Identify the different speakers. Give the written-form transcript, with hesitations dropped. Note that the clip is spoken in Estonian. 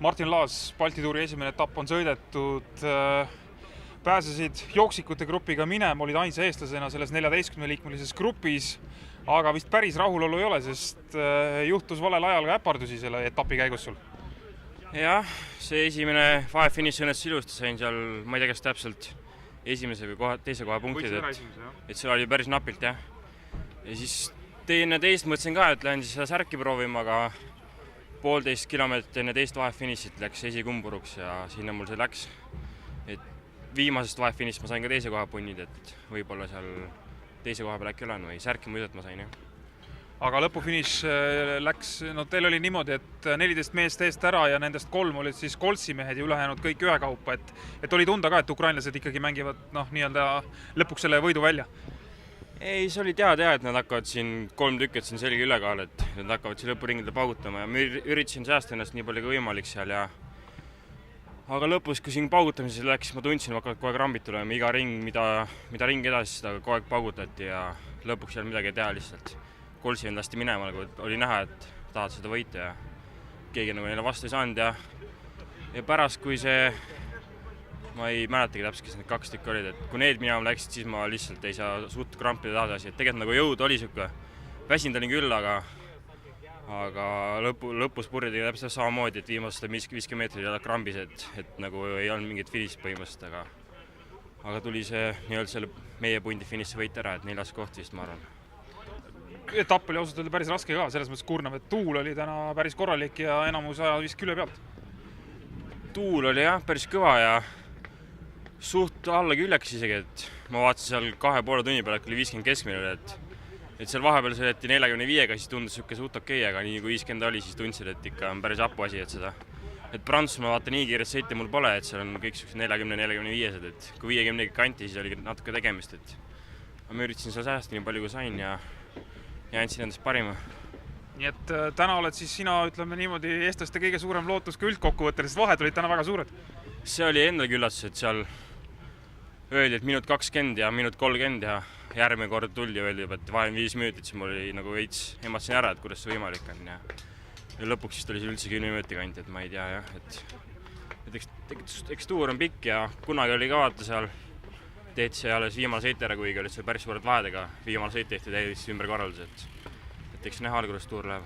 Speaker 1: Martin Laas, Balti tuuri esimene etapp on sõidetud, pääsesid jooksikute grupiga minema, olid ainsa eestlasena selles 14-liikmelises grupis, aga vist päris rahulolu ei ole, sest juhtus valel ajal ka äpardusi selle etapi käigus sul.
Speaker 2: Jah, see esimene vahefiniš õnnestus ilusti, sain seal, ma ei tea, kas täpselt esimese või teise koha punktid, et seal oli päris napilt, jah. Ja siis enne teist mõtlesin ka, et lähen siis seda särki proovima, aga 1,5 kilomeetrit enne teist vahefinišit läks esikumburuks ja sinna mul see läks. Et viimasest vahefinišist ma sain ka teise koha punnid, et võib-olla seal teise koha peal äkki olen või särki muidu, et ma sain, jah.
Speaker 1: Aga lõpufiniš läks, no teil oli niimoodi, et 14 meest eest ära ja nendest 3 olid siis koltsimehed ja ülejäänud kõik ühekaupa, et oli tunda ka, et ukrainlased ikkagi mängivad nii-öelda lõpuks selle võidu välja?
Speaker 2: Ei, see oli teada, et nad hakkavad siin 3 tükket siin selge ülekaal, et nad hakkavad siin lõpuringidel paugutama ja ma üritasin säästa ennast nii palju kui võimalik seal ja aga lõpus, kui siin paugutamises läks, ma tundsin, hakkavad kogu aeg rambid tulema, iga ring, mida ring edasi, seda kogu aeg paugutati ja lõpuks ei olnud midagi teha lihtsalt. Kolsi lasti minema, nagu oli näha, et tahad seda võita ja keegi nagu neile vastu ei saanud ja pärast, kui see, ma ei mäletagi täpselt, kes need 2 tükki olid, et kui need minema läksid, siis ma lihtsalt ei saa suht krampida taas, et tegelikult nagu jõud oli siuke, väsinud olin küll, aga lõpus purjadega täpselt samamoodi, et viimased 50 meetrit jälle krambis, et nagu ei olnud mingit finišit põhimõtteliselt, aga tuli see nii-öelda selle meie pundi finiši võit ära, et 4. koht vist, ma arvan.
Speaker 1: Etapp oli ausalt öelda päris raske ka, selles mõttes kurnav, et tuul oli täna päris korralik ja enamus aja vist külje pealt.
Speaker 2: Tuul oli jah, päris kõva ja suht alla küljeks isegi, et ma vaatasin seal 2,5 tunni peale, oli 50 keskmine, et seal vahepeal sõideti 45-ga, siis tundus siuke suht okei, aga nii kui 50 oli, siis tundsid, et ikka on päris hapu asi, et seda. Et Prantsusmaa vaata nii kiiret sõite mul pole, et seal on kõik siuksed 40-45-sed, et kui 50 kanti, siis oli natuke tegemist, et ma üritasin seal säästa nii palju kui sain ja andsin endast parima.
Speaker 1: Nii et täna oled siis sina, ütleme niimoodi, eestlaste kõige suurem lootus ka üldkokkuvõttel, sest vahed olid täna väga suured.
Speaker 2: See oli endalgi üllatus, et seal öeldi, et minut 20 ja minut 30 ja järgmine kord tuldi ja öeldi, et vahe on 5 minutit, siis mul oli nagu veits ematsin ära, et kuidas see võimalik on ja lõpuks siis tuli see üldse 10 minuti kanti, et ma ei tea jah, et eks tuur on pikk ja kunagi oli ka vaata seal tehti see alles viimane sõit ära, kuigi olid see päris suured vahedega, viimane sõit tehti täiesti ümberkorraldus, et eks näha, kuidas tuur läheb.